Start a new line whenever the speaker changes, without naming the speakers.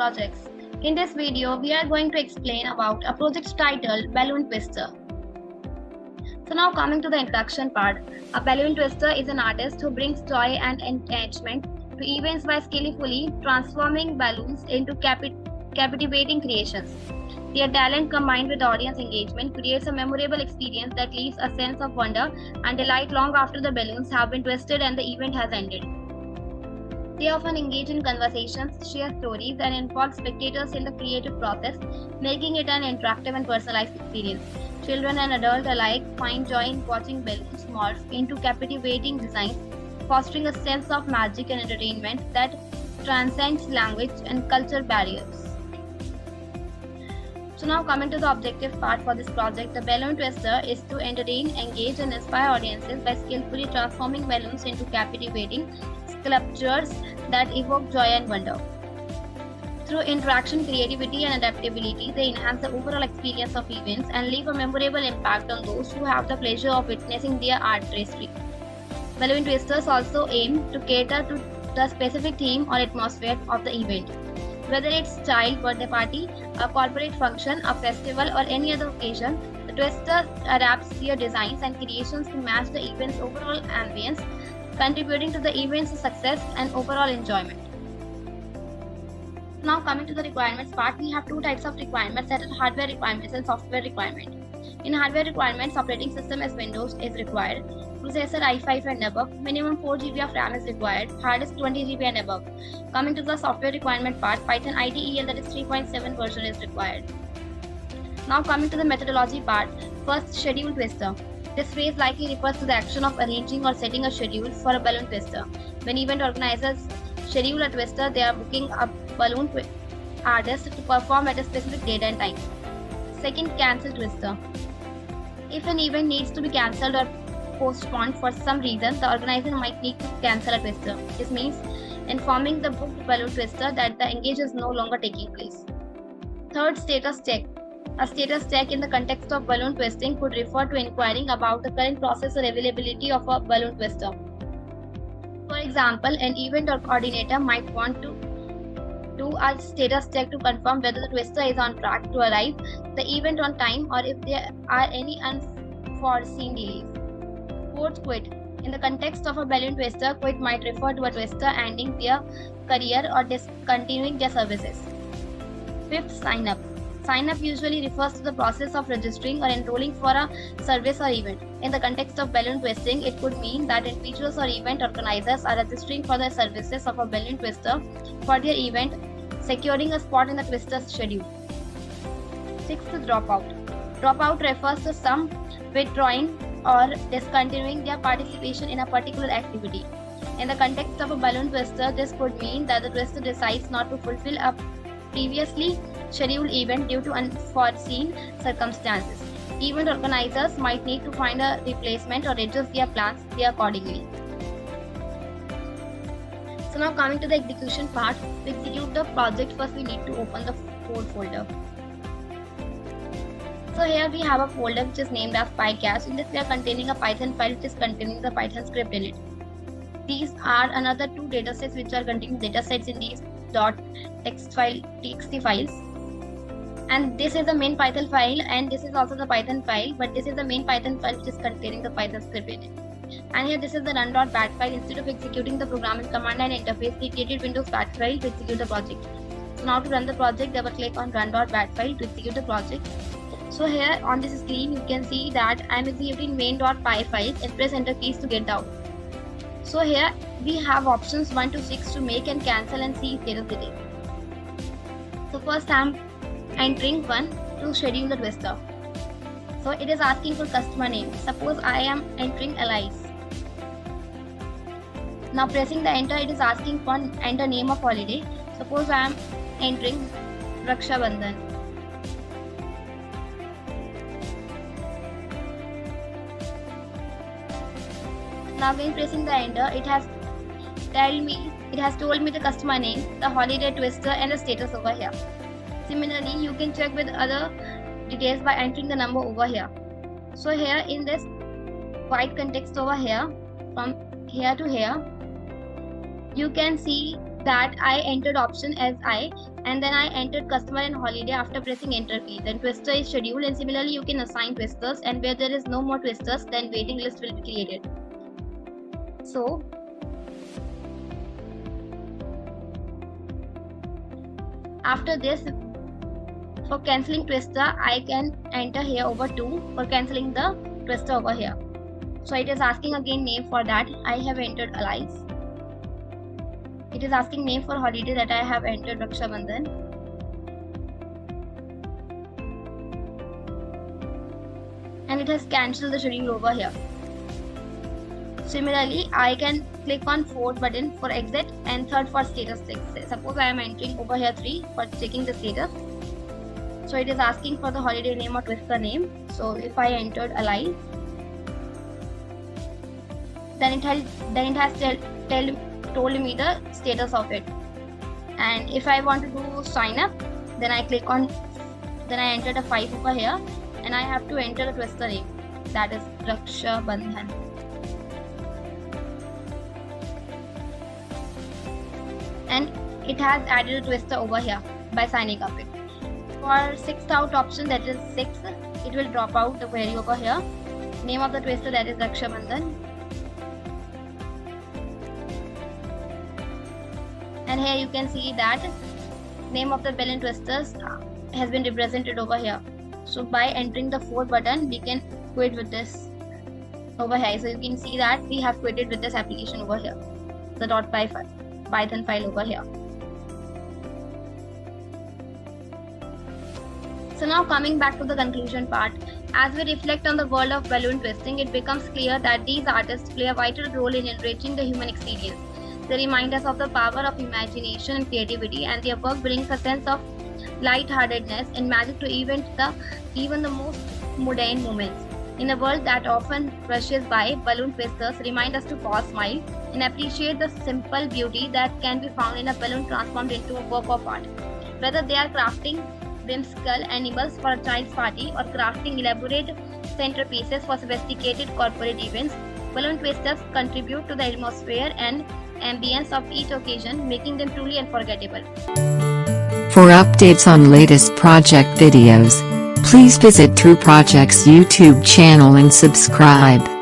projects. In this video, we are going to explain about a project titled Balloon Twister. So now coming to the introduction part, a balloon twister is an artist who brings joy and engagement to events by skillfully transforming balloons into captivating creations. Their talent combined with audience engagement creates a memorable experience that leaves a sense of wonder and delight long after the balloons have been twisted and the event has ended. They often engage in conversations, share stories, and involve spectators in the creative process, making it an interactive and personalized experience. Children and adults alike find joy in watching balloons morph into captivating designs, fostering a sense of magic and entertainment that transcends language and culture barriers. So now coming to the objective part for this project, the balloon twister is to entertain, engage, and inspire audiences by skillfully transforming balloons into captivating sculptures that evoke joy and wonder. Through interaction, creativity, and adaptability, they enhance the overall experience of events and leave a memorable impact on those who have the pleasure of witnessing their artistry. Balloon twisters also aim to cater to the specific theme or atmosphere of the event. Whether it's child birthday party, a corporate function, a festival, or any other occasion, the twister adapts their designs and creations to match the event's overall ambience, contributing to the event's success and overall enjoyment. Now coming to the requirements part, we have two types of requirements, that is hardware requirements and software requirement. In hardware requirements, operating system as Windows is required, processor i5 and above, minimum 4 GB of RAM is required, hard disk 20 GB and above. Coming to the software requirement part, Python IDE that is 3.7 version is required. Now coming to the methodology part, first schedule twister. This phrase likely refers to the action of arranging or setting a schedule for a balloon twister. When event organizers schedule a twister, they are booking a balloon artist to perform at a specific date and time. Second, cancel twister. If an event needs to be cancelled or postponed for some reason, the organizer might need to cancel a twister. This means informing the booked balloon twister that the engage is no longer taking place. Third, status check. A status check in the context of balloon twisting could refer to inquiring about the current process or availability of a balloon twister. For example, an event or coordinator might want to do a status check to confirm whether the twister is on track to arrive the event on time or if there are any unforeseen delays. Fourth, quit. In the context of a balloon twister, quit might refer to a twister ending their career or discontinuing their services. Fifth, sign up. Sign up usually refers to the process of registering or enrolling for a service or event. In the context of balloon twisting, it could mean that individuals or event organizers are registering for the services of a balloon twister for their event, securing a spot in the twister's schedule. Sixth, dropout. Dropout refers to some withdrawing or discontinuing their participation in a particular activity. In the context of a balloon twister, this could mean that the twister decides not to fulfill a previously scheduled event due to unforeseen circumstances. Event organizers might need to find a replacement or adjust their plans accordingly. So now coming to the execution part, to execute the project, first we need to open the code folder. So here we have a folder which is named as PyCache. In this we are containing a Python file which is containing the Python script in it. These are another two datasets which are containing datasets in these .txt files. And this is the main Python file and this is also the Python file, but this is the main Python file which is containing the Python script in it. And here this is the run.bat file. Instead of executing the program in command line interface, we created Windows bat file to execute the project. So now to run the project, double click on run.bat file to execute the project. So here on this screen you can see that I am executing main.py files and press enter keys to get out. So here we have options 1 to 6 to make and cancel and see status details. So first I am entering 1 to schedule the twister. So it is asking for customer name. Suppose I am entering Alice. Now pressing the enter, it is asking for enter name of holiday. Suppose I am entering Raksha Bandhan. Now again pressing the enter, it has told me the customer name, the holiday twister and the status over here. Similarly, you can check with other details by entering the number over here. So here in this white context over here, from here to here, you can see that I entered option as I, and then I entered customer and holiday after pressing enter key. Then twister is scheduled, and similarly you can assign twisters, and where there is no more twisters, then waiting list will be created. So after this, for cancelling twister, I can enter here over 2 for cancelling the twister over here. So it is asking again name for that. I have entered allies. It is asking name for holiday that I have entered Raksha Bandhan. And it has cancelled the schedule over here. Similarly, I can click on 4th button for exit and 3rd for status. Suppose I am entering over here 3 for checking the status. So it is asking for the holiday name or twister name. So if I entered allies, then it has told me the status of it. And if I want to do sign up, then I entered a 5 over here, and I have to enter the twister name, that is Raksha Bandhan. And it has added a twister over here by signing up it. For 6th out option, that is 6, it will drop out the query over here. Name of the twister, that is Raksha Bandhan. And here you can see that name of the balloon twisters has been represented over here. So by entering the 4th button, we can quit with this over here. So you can see that we have quitted with this application over here, the .python file over here. So now coming back to the conclusion part, as we reflect on the world of balloon twisting, it becomes clear that these artists play a vital role in enriching the human experience. They remind us of the power of imagination and creativity, and their work brings a sense of lightheartedness and magic to even the most mundane moments. In a world that often rushes by, balloon twisters remind us to pause, smile, and appreciate the simple beauty that can be found in a balloon transformed into a work of art. Whether they are crafting whimsical animals for a child's party or crafting elaborate centerpieces for sophisticated corporate events, balloon twisters contribute to the atmosphere and ambience of each occasion, making them truly unforgettable.
For updates on latest project videos, please visit True Project's YouTube channel and subscribe.